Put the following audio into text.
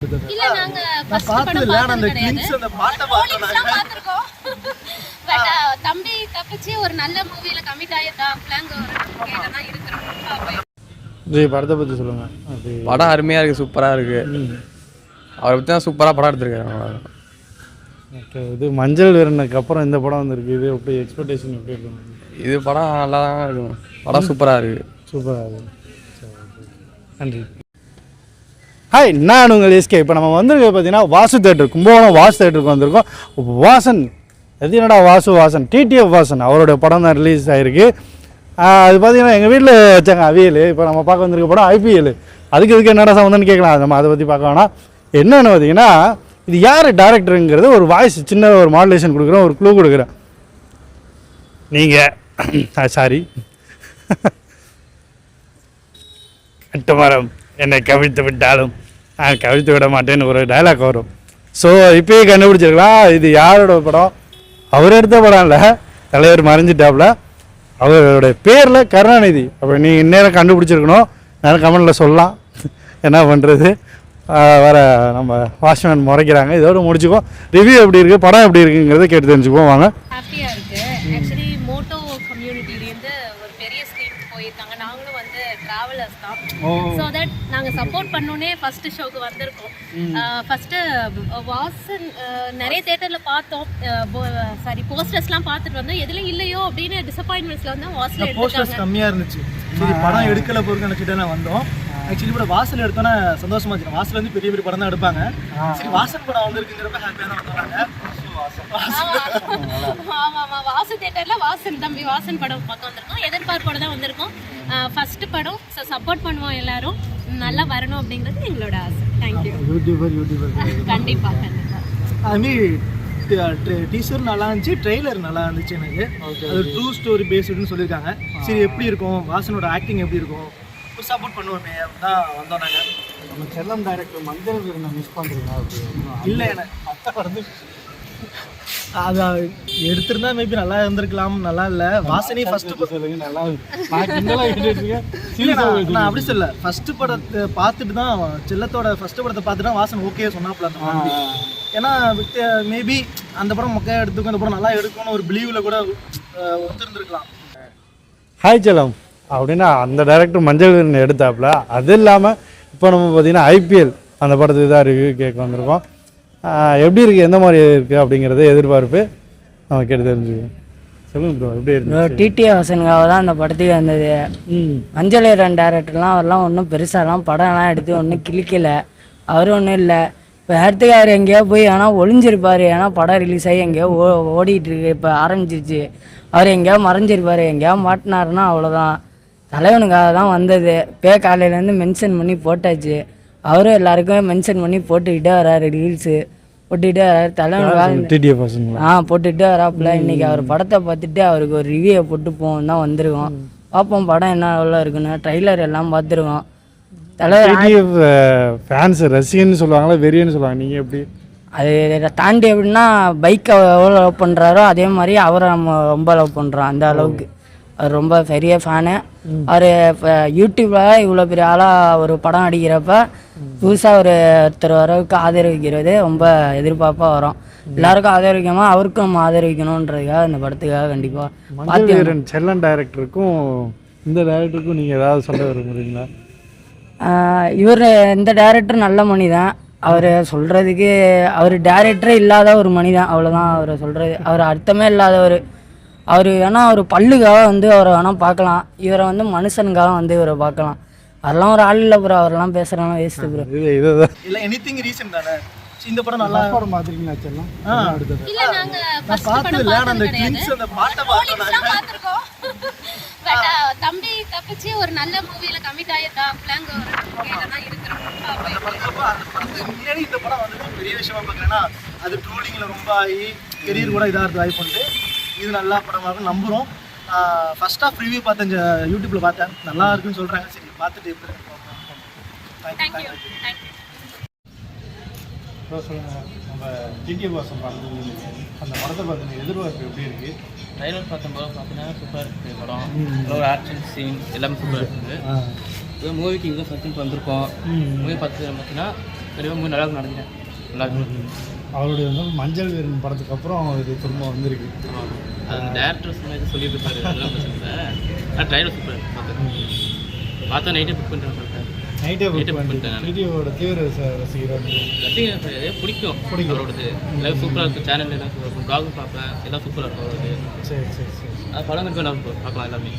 இல்ல நாங்க ஃபர்ஸ்ட் படம் பார்த்தது கிடையாது. பார்த்திருக்கோம். பட் தம்பி தப்பிச்சு ஒரு நல்ல மூவில கமிட் ஆயிட்டா பிளாங்க ஒரு கேட்டா இருக்குறோம். ஜி படத்தை பத்தி சொல்லுங்க. படம் அருமையா இருக்கு, சூப்பரா இருக்கு. அவரை பத்தி தான் சூப்பரா படம் எடுத்திருக்காரு. ஓகே, இது மஞ்சள் வீரனுக்கு அப்புறம் இந்த படம் வந்திருக்கு. இது எப்படி எக்ஸ்பெக்டேஷன் எப்படி இருக்கு? இது படம் நல்லா தான் இருக்கும். படம் சூப்பரா இருக்கு. சூப்பராக இருக்கு. நன்றி. ஹாய், நான் உங்கள் எஸ்கே. இப்போ நம்ம வந்திருக்க பார்த்தீங்கன்னா வாசு தேட்டர், கும்பகோணம் வாசு தேட்டருக்கு வந்திருக்கோம். வாசன், எது என்னடா வாசன், டிடிஎஃப் வாசன் அவருடைய படம் தான் ரிலீஸ் ஆகிருக்கு. அது பார்த்தீங்கன்னா எங்கள் வீட்டில் வச்சாங்க அவியல். இப்போ நம்ம பார்க்க வந்திருக்க படம் ஐபிஎல். அதுக்கு என்னடா சம்மந்தம்னு கேட்கலாம். நம்ம அதை பற்றி பார்க்க வேணாம். என்னென்னு பார்த்தீங்கன்னா, இது யார் டேரக்டருங்கிறது ஒரு வாய்ஸ் சின்ன ஒரு மாடுலேஷன் கொடுக்குறேன், ஒரு க்ளூ கொடுக்குறேன். நீங்கள் சாரி கட்டுமரம் என்னை கவிழ்த்து விட்டாலும் நான் கவிழ்த்து விட மாட்டேன்னு ஒரு டைலாக் வரும். ஸோ இப்போயே கண்டுபிடிச்சிருக்கலாம் இது யாரோட படம். அவர் எடுத்த படம் இல்லை, தலைவர் மறைஞ்சிட்டாப்புல. அவருடைய பேரில் கருணாநிதி. அப்போ நீங்கள் இந்நேரம் கண்டுபிடிச்சிருக்கணும். நேரம் கமெண்டில் சொல்லலாம். என்ன பண்ணுறது, வேறு நம்ம வாட்ச்மேன் முறைக்கிறாங்க. இதோட முடிச்சுக்கோ. ரிவ்யூ எப்படி இருக்குது, படம் எப்படி இருக்குங்கிறத கேட்டு தெரிஞ்சுக்குவோம் வாங்க. ஹாப்பியாக இருக்குது. ஆக்சுவலி மோட்டோ கம்யூனிட்டிலேருந்து ஒரு பெரிய ஸ்க்ரீன் போயிருக்காங்க. நாங்களும் வந்து ட்ராவலர்ஸ் தான். ஸோ தட் நாங்கள் சப்போர்ட் பண்ணோன்னே ஃபஸ்ட்டு ஷோக்கு வந்திருக்கோம். ஃபஸ்ட்டு வாசன் நிறைய தேட்டரில் பார்த்தோம். சாரி போஸ்டர்ஸ்லாம் பார்த்துட்டு வந்தோம். எதுலையும் இல்லையோ அப்படின்னு டிசப்பாயின்மெண்ட்ஸில் வந்து வாசல் போஸ்டர்ஸ் கம்மியாக இருந்துச்சு. சரி படம் எடுக்கல பொறுக்க நினச்சிட்டு நான் வந்தோம். ஆக்சுவலி கூட வாசல் எடுத்தோன்னா சந்தோஷமா இருந்துச்சு. வாசல் வந்து பெரிய பெரிய படம் தான் எடுப்பாங்க. சரி வாசன் படம் வந்திருக்குங்கிறப்ப ஹாப்பியாக தான் வந்தாங்க. ஆமாம், வாசு தேட்டரில் வாசன் தம்பி வாசன் படம் பார்க்க வந்திருக்கோம். எதிர்பார்ப்போட தான் வந்திருக்கோம். ஃபர்ஸ்ட் படம். ஸோ சப்போர்ட் பண்ணுவோம், எல்லாரும் நல்லா வரணும் அப்படிங்கிறது எங்களோட ஆசை. தேங்க்யூ. யூடியூபர் கண்டிப்பாக. அதுமாரி டீசர் நல்லா இருந்துச்சு, ட்ரெய்லர் நல்லா இருந்துச்சு. எனக்கு அது ட்ரூ ஸ்டோரி பேஸ்டுன்னு சொல்லியிருக்காங்க. சரி எப்படி இருக்கும், வாசனோட ஆக்டிங் எப்படி இருக்கும், ஒரு சப்போர்ட் பண்ணுவோமே தான் வந்தோம் நாங்கள். நம்ம செல்லம் டைரக்டர் மஞ்சள் வீரனை மிஸ் பண்ணுறீங்க? இல்லை, எனக்கு அது எடுத்திருந்தா மேபி நல்லா இருந்திருக்கலாம். நல்லா இல்லை. வாசனே ஃபர்ஸ்ட் நல்லா நான் அப்படி சொல்ல. ஃபர்ஸ்ட் படத்தை பார்த்துட்டு தான், செல்லத்தோட ஃபர்ஸ்ட் படத்தை பார்த்துட்டு தான் வாசன் ஓகே சொன்னாப்புல அந்த மாதிரி. ஏன்னா மேபி அந்த படம் மொக்கையாக எடுத்துக்கும், அந்த படம் நல்லா எடுக்கணும்னு ஒரு பிலீவில் கூட ஒத்துருந்துருக்கலாம். ஹாய் செல்லம் அப்படின்னா அந்த டைரக்டர் மஞ்சள் வீரன் எடுத்தாப்புல. அது இல்லாமல் இப்போ நம்ம பார்த்தீங்கன்னா ஐபிஎல் அந்த படத்துக்கு தான் ரிவ்யூ கேட்க வந்திருக்கோம். எப்படி இருக்குது, எந்த மாதிரி இருக்குது அப்படிங்கிறத எதிர்பார்ப்பு நம்ம கேட்டு தெரிஞ்சுக்கோம். சொல்லுங்க ப்ரோ, எப்படி இருக்கு? டிடிஎஃப் வாசனுக்காக தான் அந்த படத்துக்கு வந்தது. மஞ்சள் வீரன் டேரக்டர்லாம் அவர்லாம் ஒன்றும் பெருசாலாம் படம்லாம் எடுத்து ஒன்றும் கிளிக்கலை. அவர் ஒன்றும் இல்லை. இப்போ இடத்துக்கு அவர் எங்கேயோ போய் ஆனால் ஒளிஞ்சிருப்பார். ஏன்னா படம் ரிலீஸ் ஆகி எங்கேயோ ஓடிட்டுருக்கு, இப்போ ஆரம்பிச்சிருச்சு. அவர் எங்கேயோ மறைஞ்சிருப்பார். எங்கேயோ மாட்டினாருன்னா அவ்வளோதான். தலைவனுக்காக தான் வந்தது. காலையிலேருந்து மென்ஷன் பண்ணி போட்டாச்சு. அவரும் எல்லாருக்குமே மென்ஷன் பண்ணி போட்டுக்கிட்டே வர்றாரு, ரீல்ஸு போட்டுக்கிட்டே வர்றாரு. தலைவனுக்காக போட்டுக்கிட்டே வராப்புல. இன்றைக்கி அவர் படத்தை பார்த்துட்டு அவருக்கு ஒரு ரிவ்யூவை போட்டு போவோம் தான் வந்திருக்கோம். பார்ப்போம் படம் என்ன எவ்வளோ இருக்குன்னு. ட்ரைலர் எல்லாம் பார்த்துருக்கோம். தலைவர் ஃபேன்ஸ் ரசிகன்னு சொல்லுவாங்களா, வெறியன்னு சொல்லுவாங்க, நீங்கள் எப்படி? அது தாண்டி எப்படின்னா பைக்கை எவ்வளோ லவ் பண்ணுறாரோ அதே மாதிரி அவரை நம்ம ரொம்ப லவ் பண்ணுறோம். அந்த அளவுக்கு அவர் ரொம்ப பெரிய ஃபேனு. அவர் இப்போ யூடியூப்பில் இவ்வளோ பெரிய ஆளாக ஒரு படம் அடிக்கிறப்ப புதுசாக ஒருத்தர் வரவுக்கு ஆதரவிக்கிறது ரொம்ப எதிர்பார்ப்பாக வரும். எல்லாருக்கும் ஆதரவிக்காமல் அவருக்கும் நம்ம ஆதரவிக்கணுன்றதுக்காக இந்த படத்துக்காக கண்டிப்பாக மஞ்சள் செல்லன் டைரக்டருக்கும் இந்த டைரக்டருக்கும் நீங்கள் ஏதாவது சொல்ல விரும்புறீங்களா? இவர் இந்த டைரக்டர் நல்ல மணி தான். அவர் சொல்கிறதுக்கு அவர் டைரக்டரே இல்லாத ஒரு மணி தான், அவ்வளோதான் அவர் சொல்கிறது. அவர் அர்த்தமே இல்லாதவர். அவர் வேணால் அவர் பல்லுக்காக வந்து அவரை வேணால் பார்க்கலாம். இவரை வந்து மனுஷனுக்காக வந்து இவரை பார்க்கலாம். அதெல்லாம் ஒரு ஆள் இல்லை ப்ரோ. அவரெல்லாம் பேசுகிறாங்க வேஸ்ட்டு ப்ரோ. இல்லை எனிதிங் ரீசன் தானே. இந்த படம் நல்லா படம் மாதிரிங்களா செல்லம்? இல்ல நாங்க ஃபர்ஸ்ட் பார்த்தது படம் இல்லை. பார்த்தது அந்த கிடையாது. கிளிம்ஸ் அந்த பாட்டை பார்த்திருக்கோம். பட் தம்பி தப்பிச்சு ஒரு நல்ல மூவில கமிட் ஆயிட்டா பிளாங்க ஒரு கேட்டா இருக்குறோம். அந்த படத்துக்கு முன்னாடி இந்த படம் வந்து பெரிய விஷயமா பார்க்குறேன்னா அது ட்ரோலிங்கில் ரொம்ப ஆகி கெரியர் கூட இதாக வாய்ப்பு உண்டு. இது நல்லா படமாக நம்புகிறோம். ஃபர்ஸ்ட் ஆஃப் ரிவ்யூ பார்த்தேன், யூடியூப்பில் பார்த்தேன், நல்லா இருக்குன்னு சொல்கிறாங்க. சரி பார்த்துட்டு எப்படி தேங்க்யூ. நம்ம டிடிஎஃப் வாசன் படத்துக்கு அந்த படத்தை பார்த்து எதிர்பார்ப்பு எப்படி இருக்குது? ட்ரைலர் பார்க்கும்போது பார்த்தீங்கன்னா சூப்பராக இருக்குது படம். ஒரு ஆக்ஷன் சீன் எல்லாமே சூப்பராக இருக்குது. இப்போ மூவிக்கு இங்கே ஃபஸ்ட்டு வந்திருக்கோம். மூவி பார்த்து பார்த்தீங்கன்னா கண்டிப்பாக மூவி நல்லா இருக்கும் நினைக்கிறேன். நல்லா இருக்கும். அவருடைய வந்து மஞ்சள் வீரன் படத்துக்கு அப்புறம் இது திரும்ப வந்திருக்கு. அது அந்த டேரக்டர் சொன்னது சொல்லியிருப்பாரு, அதெல்லாம் பிரச்சனை இல்லை. ஆனால் ட்ரைலர் சூப்பர் பார்த்தா நைட்டே புக் பண்ணிட்டேன் சொல்லிட்டேன். நைட்டே book புக் பண்ணிட்டேன். பண்ணிட்டேன். வீடியோவோட தீவிர ரசிகர். பிடிக்கும் அவரோடது. எல்லாம் சூப்பராக இருக்கும். சேனல் எல்லாம் சூப்பராக இருக்கும். ப்ளாகும் பார்ப்பேன், எல்லாம் சூப்பராக இருக்கும் அவரோடது. சரி சரி சரி. அது படம் கண்டிப்பாக நல்லா இருக்கும், பார்க்கலாம் எல்லாமே.